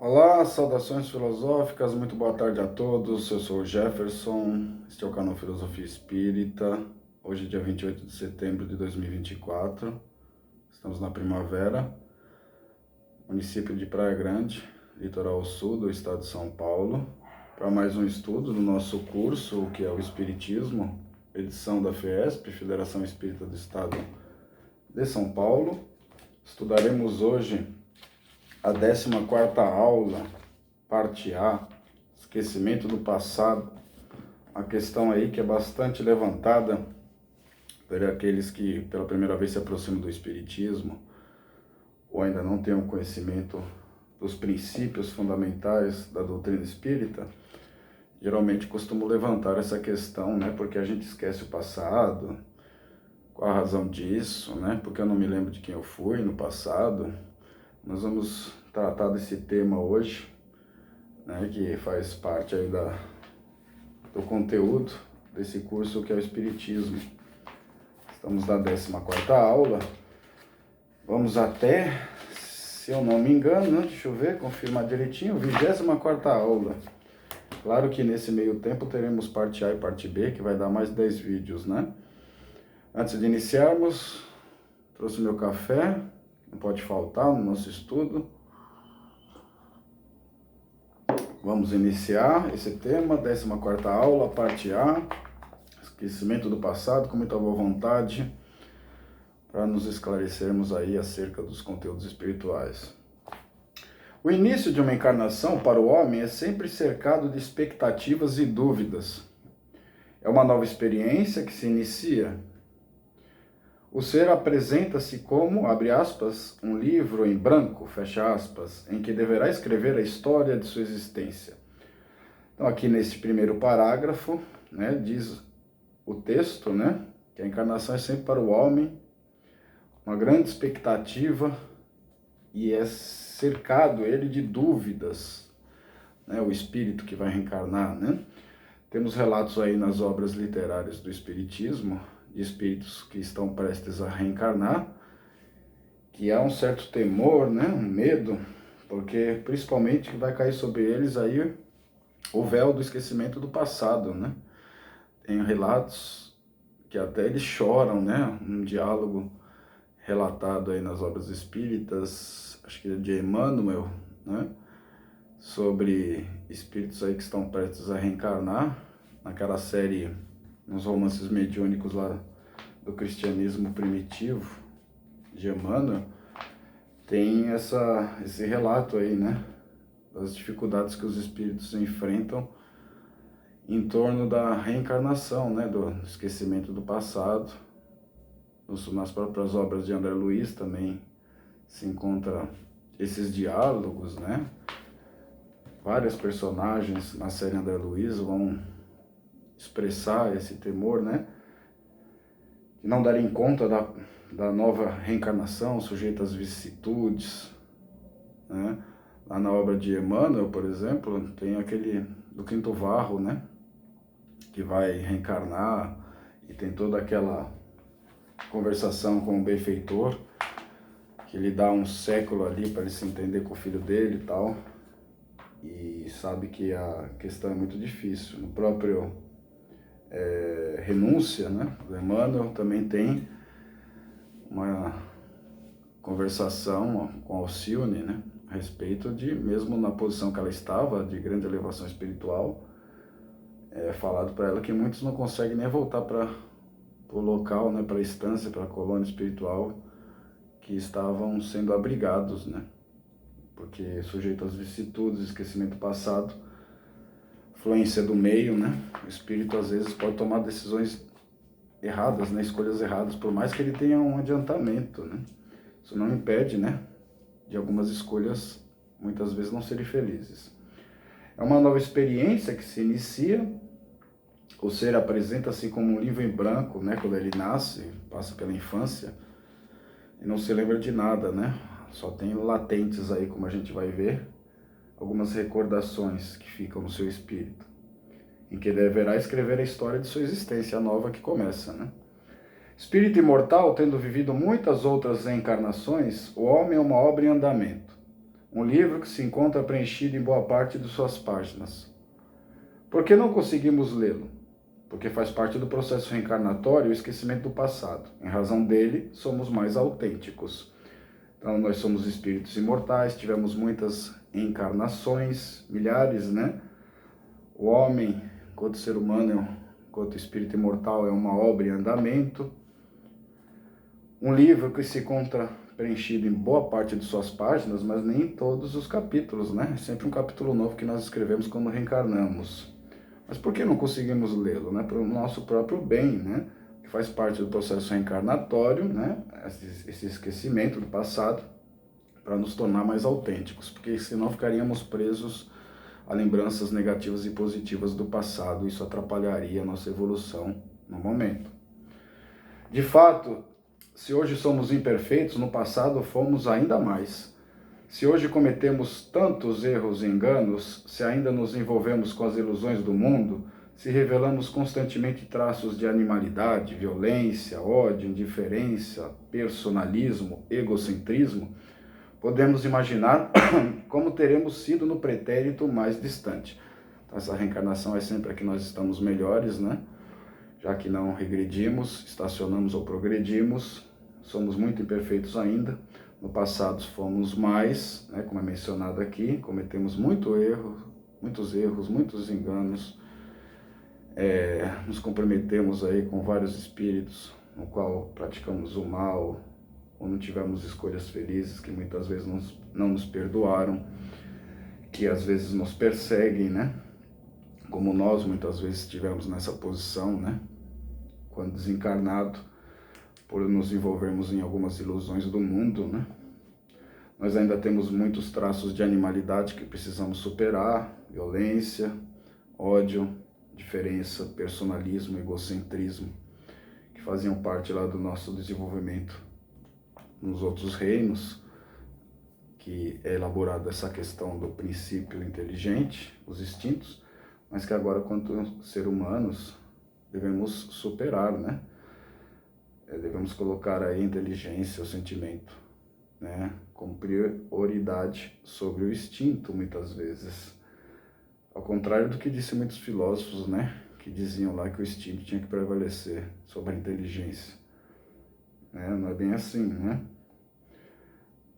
Olá, saudações filosóficas, muito boa tarde a todos. Eu sou o Jefferson, este é o canal Filosofia Espírita. Hoje, dia 28 de setembro de 2024, estamos na primavera, município de Praia Grande, litoral sul do estado de São Paulo, para mais um estudo do nosso curso, que é o Espiritismo, edição da FESP, Federação Espírita do Estado de São Paulo. Estudaremos hoje a 14ª aula, parte A, esquecimento do passado, uma questão aí que é bastante levantada por aqueles que pela primeira vez se aproximam do Espiritismo, ou ainda não têm um conhecimento dos princípios fundamentais da doutrina espírita. Geralmente costumo levantar essa questão, né, porque a gente esquece o passado, qual a razão disso, né, porque eu não me lembro de quem eu fui no passado. Nós vamos tratar desse tema hoje, né, que faz parte aí do conteúdo desse curso que é o Espiritismo. Estamos na 14ª aula. Vamos até, se eu não me engano, né, deixa eu ver, confirmar direitinho, 24ª aula. Claro que nesse meio tempo teremos parte A e parte B, que vai dar mais 10 vídeos, né? Antes de iniciarmos, trouxe meu café, não pode faltar no nosso estudo. Vamos iniciar esse tema, 14ª aula, parte A, esquecimento do passado, com muita boa vontade, para nos esclarecermos aí acerca dos conteúdos espirituais. O início de uma encarnação para o homem é sempre cercado de expectativas e dúvidas. É uma nova experiência que se inicia. O ser apresenta-se como, abre aspas, um livro em branco, fecha aspas, em que deverá escrever a história de sua existência. Então, aqui nesse primeiro parágrafo, né, diz o texto, né, que a encarnação é sempre para o homem uma grande expectativa e é cercado ele de dúvidas, né, o espírito que vai reencarnar, né? Temos relatos aí nas obras literárias do Espiritismo, de espíritos que estão prestes a reencarnar, que há um certo temor, né, um medo, porque principalmente vai cair sobre eles aí o véu do esquecimento do passado, né? Tem relatos que até eles choram, né? Um diálogo relatado aí nas obras espíritas, acho que é de Emmanuel, né? Sobre espíritos aí que estão prestes a reencarnar, naquela série, nos romances mediúnicos lá do cristianismo primitivo, de Emmanuel, tem esse relato aí, né, das dificuldades que os espíritos enfrentam em torno da reencarnação, né, do esquecimento do passado. Nas próprias obras de André Luiz também se encontra esses diálogos, né? Vários personagens na série André Luiz vão expressar esse temor, né? De não darem conta da nova reencarnação, sujeita às vicissitudes, né? Lá na obra de Emmanuel, por exemplo, tem aquele do Quinto Varro, né? Que vai reencarnar e tem toda aquela conversação com o benfeitor, que ele dá um século ali para ele se entender com o filho dele e tal, e sabe que a questão é muito difícil. No próprio Renúncia, né, do Emmanuel, também tem uma conversação com Alcione, né, a respeito de, mesmo na posição que ela estava, de grande elevação espiritual, falado para ela que muitos não conseguem nem voltar para o local, né, para a estância, para a colônia espiritual que estavam sendo abrigados, né, porque sujeito às vicissitudes, esquecimento passado, influência do meio, né, o espírito às vezes pode tomar decisões erradas, né, escolhas erradas, por mais que ele tenha um adiantamento, né, isso não impede, né, de algumas escolhas muitas vezes não serem felizes. É uma nova experiência que se inicia. O ser apresenta-se como um livro em branco, né, quando ele nasce, passa pela infância, e não se lembra de nada, né? Só tem latentes aí, como a gente vai ver, algumas recordações que ficam no seu espírito, em que deverá escrever a história de sua existência nova que começa, né? Espírito imortal, tendo vivido muitas outras reencarnações, o homem é uma obra em andamento, Um livro que se encontra preenchido em boa parte de suas páginas. Por que não conseguimos lê-lo? Porque faz parte do processo reencarnatório o esquecimento do passado. Em razão dele, somos mais autênticos. Então, nós somos espíritos imortais, tivemos muitas encarnações, milhares, né? O homem, enquanto ser humano, enquanto espírito imortal, é uma obra em andamento. Um livro que se encontra preenchido em boa parte de suas páginas, mas nem em todos os capítulos, né? É sempre um capítulo novo que nós escrevemos quando reencarnamos. Mas por que não conseguimos lê-lo, né? Para o nosso próprio bem, né? Que faz parte do processo reencarnatório, né? Esse esquecimento do passado, para nos tornar mais autênticos, porque senão ficaríamos presos a lembranças negativas e positivas do passado. Isso atrapalharia a nossa evolução no momento. De fato, se hoje somos imperfeitos, no passado fomos ainda mais. Se hoje cometemos tantos erros e enganos, se ainda nos envolvemos com as ilusões do mundo, se revelamos constantemente traços de animalidade, violência, ódio, indiferença, personalismo, egocentrismo, podemos imaginar como teremos sido no pretérito mais distante. Então, essa reencarnação é sempre a que nós estamos melhores, né? Já que não regredimos, estacionamos ou progredimos, somos muito imperfeitos ainda. No passado fomos mais, né, como é mencionado aqui, cometemos muitos erros, muitos enganos, nos comprometemos aí com vários espíritos, no qual praticamos o mal, ou não tivemos escolhas felizes, que muitas vezes não nos perdoaram, que às vezes nos perseguem, né? Como nós muitas vezes estivemos nessa posição, né? Quando desencarnado, por nos envolvermos em algumas ilusões do mundo, né? Nós ainda temos muitos traços de animalidade que precisamos superar, violência, ódio, diferença, personalismo, egocentrismo, que faziam parte lá do nosso desenvolvimento nos outros reinos, que é elaborada essa questão do princípio inteligente, os instintos, mas que agora, quanto ser humanos, devemos superar, né? Devemos colocar aí a inteligência, o sentimento, né, como prioridade sobre o instinto, muitas vezes. Ao contrário do que disse muitos filósofos, né, que diziam lá que o instinto tinha que prevalecer sobre a inteligência. Não é bem assim, né?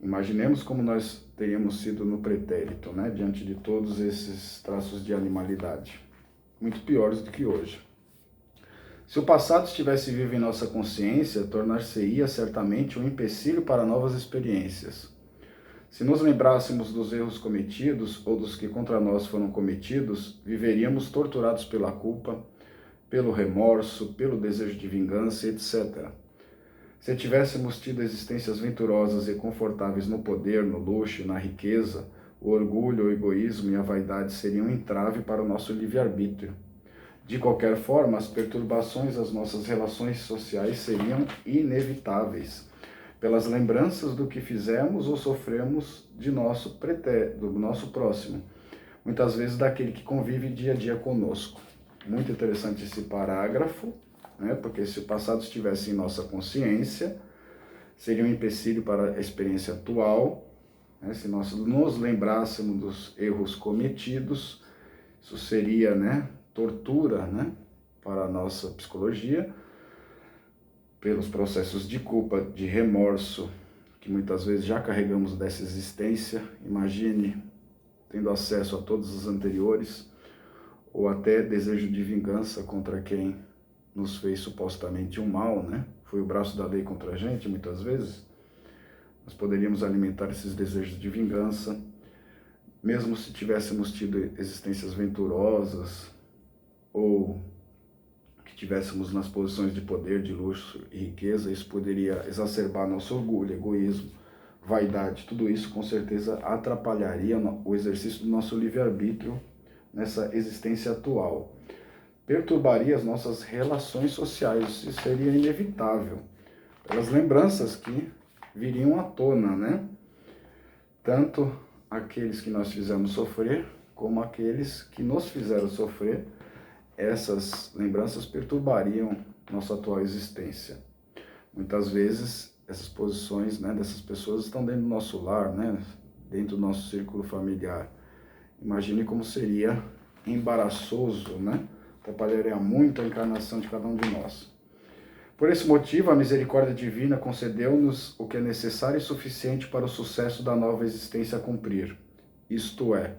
Imaginemos como nós teríamos sido no pretérito, né, diante de todos esses traços de animalidade, muito piores do que hoje. Se o passado estivesse vivo em nossa consciência, tornar-se-ia certamente um empecilho para novas experiências. Se nos lembrássemos dos erros cometidos ou dos que contra nós foram cometidos, viveríamos torturados pela culpa, pelo remorso, pelo desejo de vingança, etc. Se tivéssemos tido existências venturosas e confortáveis no poder, no luxo, na riqueza, o orgulho, o egoísmo e a vaidade seriam um entrave para o nosso livre-arbítrio. De qualquer forma, as perturbações às nossas relações sociais seriam inevitáveis, pelas lembranças do que fizemos ou sofremos do nosso próximo, muitas vezes daquele que convive dia a dia conosco. Muito interessante esse parágrafo, né? Porque se o passado estivesse em nossa consciência, seria um empecilho para a experiência atual, né? Se nós nos lembrássemos dos erros cometidos, isso seria, né, tortura, né, para a nossa psicologia, pelos processos de culpa, de remorso, que muitas vezes já carregamos dessa existência. Imagine tendo acesso a todos os anteriores, ou até desejo de vingança contra quem nos fez supostamente um mal, né? Foi o braço da lei contra a gente, muitas vezes. Nós poderíamos alimentar esses desejos de vingança, mesmo se tivéssemos tido existências venturosas, ou que tivéssemos nas posições de poder, de luxo e riqueza, isso poderia exacerbar nosso orgulho, egoísmo, vaidade. Tudo isso com certeza atrapalharia o exercício do nosso livre-arbítrio nessa existência atual. Perturbaria as nossas relações sociais, isso seria inevitável, pelas lembranças que viriam à tona, né? Tanto aqueles que nós fizemos sofrer, como aqueles que nos fizeram sofrer. Essas lembranças perturbariam nossa atual existência. Muitas vezes, essas posições, né, dessas pessoas estão dentro do nosso lar, né, dentro do nosso círculo familiar. Imagine como seria embaraçoso, né? Atrapalharia muito a encarnação de cada um de nós. Por esse motivo, a misericórdia divina concedeu-nos o que é necessário e suficiente para o sucesso da nova existência a cumprir, isto é,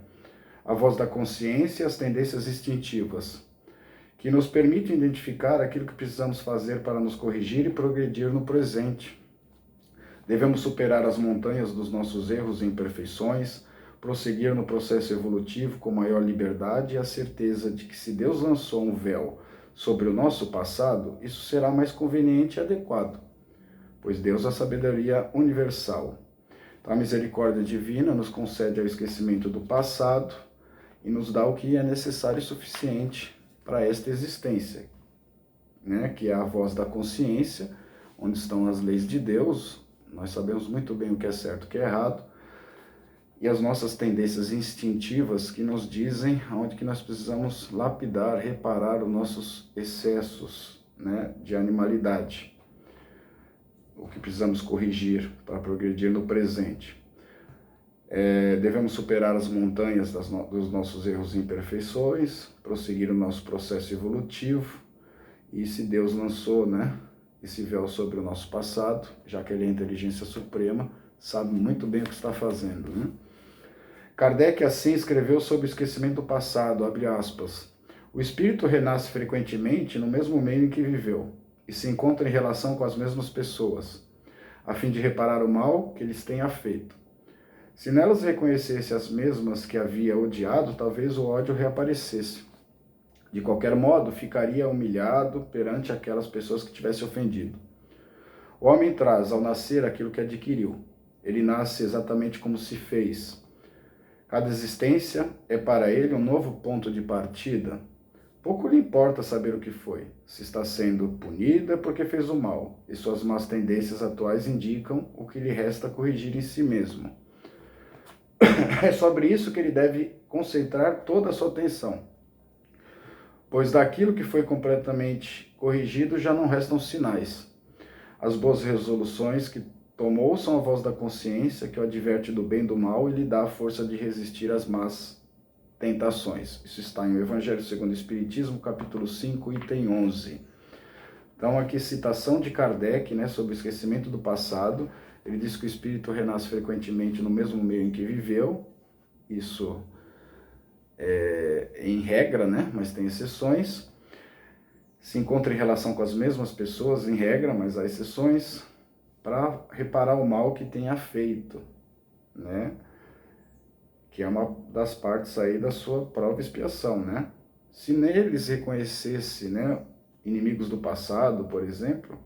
a voz da consciência e as tendências instintivas, que nos permitem identificar aquilo que precisamos fazer para nos corrigir e progredir no presente. Devemos superar as montanhas dos nossos erros e imperfeições, prosseguir no processo evolutivo com maior liberdade e a certeza de que se Deus lançou um véu sobre o nosso passado, isso será mais conveniente e adequado, pois Deus é a sabedoria universal. Então, a misericórdia divina nos concede o esquecimento do passado e nos dá o que é necessário e suficiente para esta existência, né? Que é a voz da consciência, onde estão as leis de Deus. Nós sabemos muito bem o que é certo e o que é errado, e as nossas tendências instintivas que nos dizem onde que nós precisamos lapidar, reparar os nossos excessos, né, de animalidade, o que precisamos corrigir para progredir no presente. Devemos superar as montanhas dos nossos erros e imperfeições, prosseguir o nosso processo evolutivo, e se Deus lançou, né, esse véu sobre o nosso passado, já que Ele é a inteligência suprema, sabe muito bem o que está fazendo, né? Kardec assim escreveu sobre o esquecimento do passado, abre aspas, o espírito renasce frequentemente no mesmo meio em que viveu, e se encontra em relação com as mesmas pessoas, a fim de reparar o mal que lhes tenha feito. Se nelas reconhecesse as mesmas que havia odiado, talvez o ódio reaparecesse. De qualquer modo, ficaria humilhado perante aquelas pessoas que tivesse ofendido. O homem traz, ao nascer, aquilo que adquiriu. Ele nasce exatamente como se fez. Cada existência é para ele um novo ponto de partida. Pouco lhe importa saber o que foi. Se está sendo punido é porque fez o mal, e suas más tendências atuais indicam o que lhe resta corrigir em si mesmo. É sobre isso que ele deve concentrar toda a sua atenção, pois daquilo que foi completamente corrigido já não restam sinais. As boas resoluções que tomou são a voz da consciência que o adverte do bem e do mal e lhe dá a força de resistir às más tentações. Isso está em O Evangelho segundo o Espiritismo, capítulo 5, item 11. Então, aqui citação de Kardec, né, sobre o esquecimento do passado. Ele diz que o espírito renasce frequentemente no mesmo meio em que viveu. Isso é em regra, né, mas tem exceções. Se encontra em relação com as mesmas pessoas, em regra, mas há exceções, para reparar o mal que tenha feito, né? Que é uma das partes aí da sua prova e expiação, né? Se neles reconhecesse, né, inimigos do passado, por exemplo,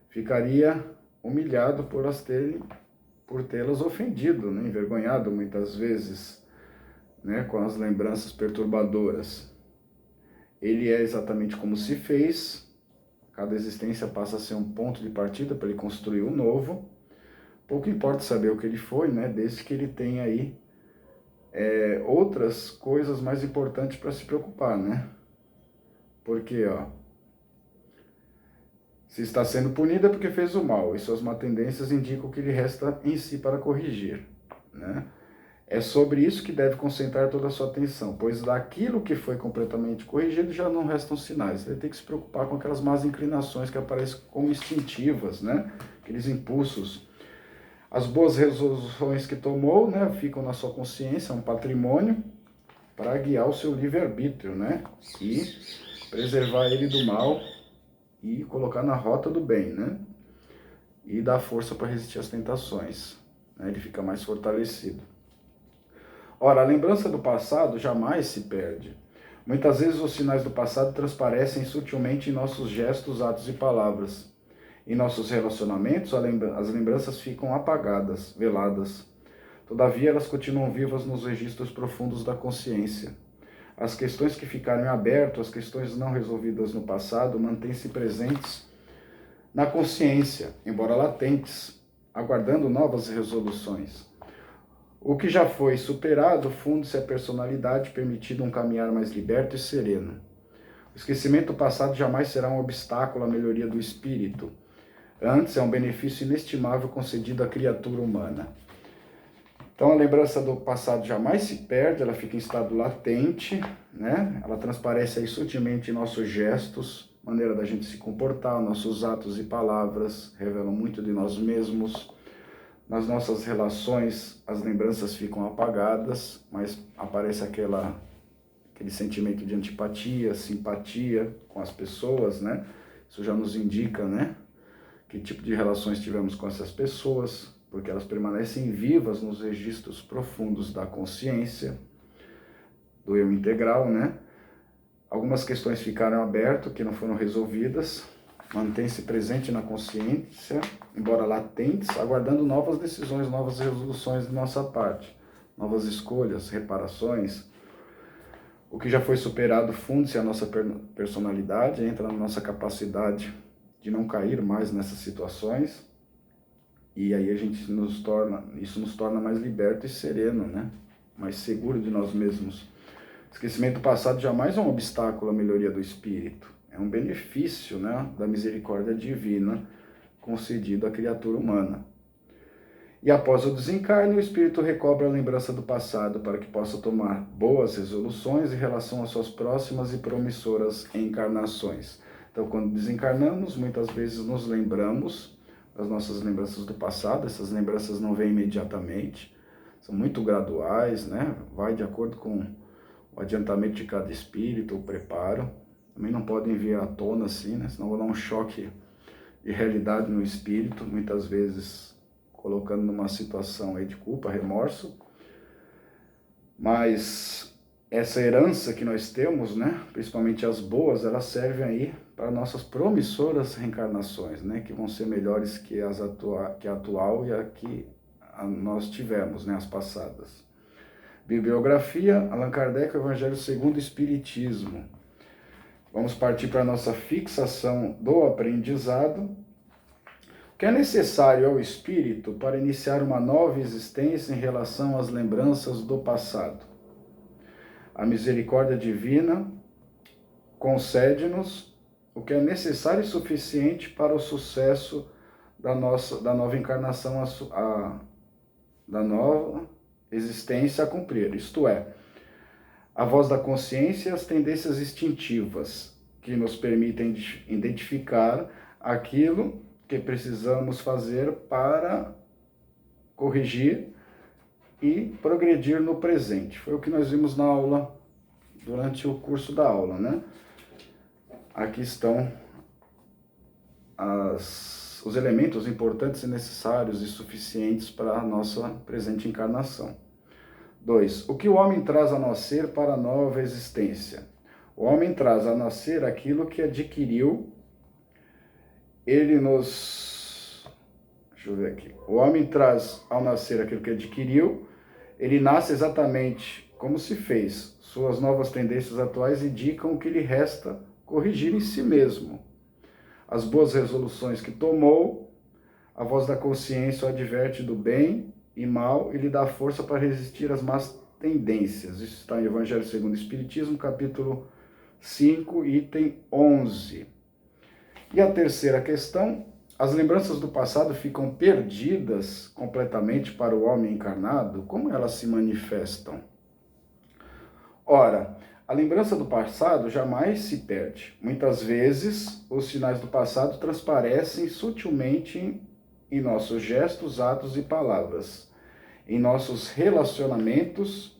ficaria humilhado por tê-las ofendido, né? Envergonhado muitas vezes, né, com as lembranças perturbadoras. Ele é exatamente como se fez. Cada existência passa a ser um ponto de partida para ele construir um novo. Pouco importa saber o que ele foi, né? Desde que ele tenha aí outras coisas mais importantes para se preocupar, né? Porque, ó, se está sendo punido é porque fez o mal, e suas má tendências indicam o que lhe resta em si para corrigir, né? É sobre isso que deve concentrar toda a sua atenção, pois daquilo que foi completamente corrigido já não restam sinais. Ele tem que se preocupar com aquelas más inclinações que aparecem como instintivas, né? Aqueles impulsos. As boas resoluções que tomou, né, ficam na sua consciência, é um patrimônio para guiar o seu livre-arbítrio, né? E preservar ele do mal e colocar na rota do bem, né? E dar força para resistir às tentações, né? Ele fica mais fortalecido. Ora, a lembrança do passado jamais se perde. Muitas vezes os sinais do passado transparecem sutilmente em nossos gestos, atos e palavras. Em nossos relacionamentos, as lembranças ficam apagadas, veladas. Todavia, elas continuam vivas nos registros profundos da consciência. As questões que ficaram em aberto, as questões não resolvidas no passado, mantêm-se presentes na consciência, embora latentes, aguardando novas resoluções. O que já foi superado funde-se à personalidade, permitindo um caminhar mais liberto e sereno. O esquecimento do passado jamais será um obstáculo à melhoria do espírito. Antes, é um benefício inestimável concedido à criatura humana. Então a lembrança do passado jamais se perde, ela fica em estado latente, né? Ela transparece aí sutilmente em nossos gestos, maneira da gente se comportar, nossos atos e palavras revelam muito de nós mesmos. Nas nossas relações, as lembranças ficam apagadas, mas aparece aquele sentimento de antipatia, simpatia com as pessoas, né? Isso já nos indica, né? Que tipo de relações tivemos com essas pessoas, porque elas permanecem vivas nos registros profundos da consciência, do eu integral, né? Algumas questões ficaram abertas, que não foram resolvidas, mantém-se presente na consciência, embora latentes, aguardando novas decisões, novas resoluções de nossa parte, novas escolhas, reparações. O que já foi superado funde-se a nossa personalidade, entra na nossa capacidade de não cair mais nessas situações, e aí isso nos torna mais liberto e sereno, né? Mais seguro de nós mesmos. O esquecimento do passado jamais é um obstáculo à melhoria do espírito, é um benefício, né, da misericórdia divina concedido à criatura humana. E após o desencarne, o espírito recobra a lembrança do passado para que possa tomar boas resoluções em relação às suas próximas e promissoras encarnações. Então, quando desencarnamos, muitas vezes nos lembramos das nossas lembranças do passado. Essas lembranças não vêm imediatamente, são muito graduais, né? Vai de acordo com o adiantamento de cada espírito, o preparo. Também não podem vir à tona assim, né? Senão vai dar um choque de realidade no espírito, muitas vezes colocando numa situação aí de culpa, remorso. Mas essa herança que nós temos, né, principalmente as boas, elas servem aí para nossas promissoras reencarnações, né, que vão ser melhores que a atual e a que nós tivemos, né, as passadas. Bibliografia, Allan Kardec, o Evangelho segundo o Espiritismo. Vamos partir para a nossa fixação do aprendizado. O que é necessário ao espírito para iniciar uma nova existência em relação às lembranças do passado? A misericórdia divina concede-nos o que é necessário e suficiente para o sucesso da nova encarnação, da nova existência a cumprir, isto é, a voz da consciência e as tendências instintivas que nos permitem identificar aquilo que precisamos fazer para corrigir e progredir no presente. Foi o que nós vimos na aula, durante o curso da aula, né? Aqui estão os elementos importantes e necessários e suficientes para a nossa presente encarnação. 2. O que o homem traz a nascer para a nova existência? O homem traz a nascer aquilo que adquiriu. Deixa eu ver aqui. O homem traz ao nascer aquilo que adquiriu, ele nasce exatamente como se fez. Suas novas tendências atuais indicam o que lhe resta corrigir em si mesmo. As boas resoluções que tomou, a voz da consciência o adverte do bem e mal e lhe dá força para resistir às más tendências. Isso está em Evangelho segundo o Espiritismo, capítulo 5, item 11. E a terceira questão, as lembranças do passado ficam perdidas completamente para o homem encarnado? Como elas se manifestam? Ora, a lembrança do passado jamais se perde. Muitas vezes, os sinais do passado transparecem sutilmente em nossos gestos, atos e palavras, em nossos relacionamentos.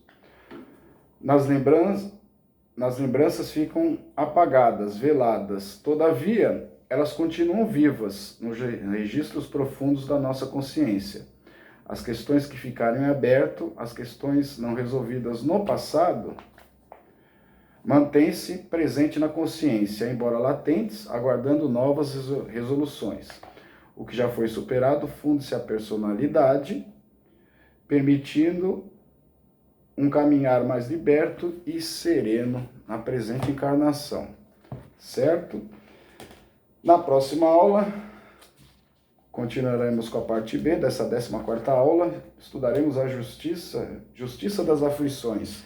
Nas lembranças ficam apagadas, veladas. Todavia, elas continuam vivas nos registros profundos da nossa consciência. As questões que ficaram em aberto, as questões não resolvidas no passado, mantêm-se presente na consciência, embora latentes, aguardando novas resoluções. O que já foi superado funde-se à personalidade, permitindo um caminhar mais liberto e sereno na presente encarnação. Certo? Na próxima aula, continuaremos com a parte B dessa 14ª aula, estudaremos a justiça das aflições.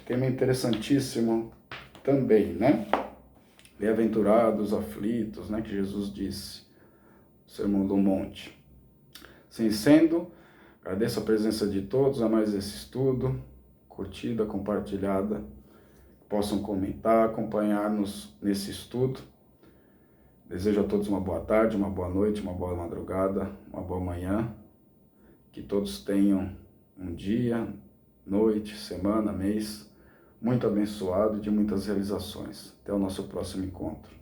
Tema interessantíssimo também, né? Bem-aventurados aflitos, né? Que Jesus disse, no Sermão do Monte. Assim sendo, Agradeço a presença de todos a mais esse estudo, curtida, compartilhada. Possam comentar, acompanhar-nos nesse estudo. Desejo a todos uma boa tarde, uma boa noite, uma boa madrugada, uma boa manhã. Que todos tenham um dia, noite, semana, mês muito abençoado e de muitas realizações. Até o nosso próximo encontro.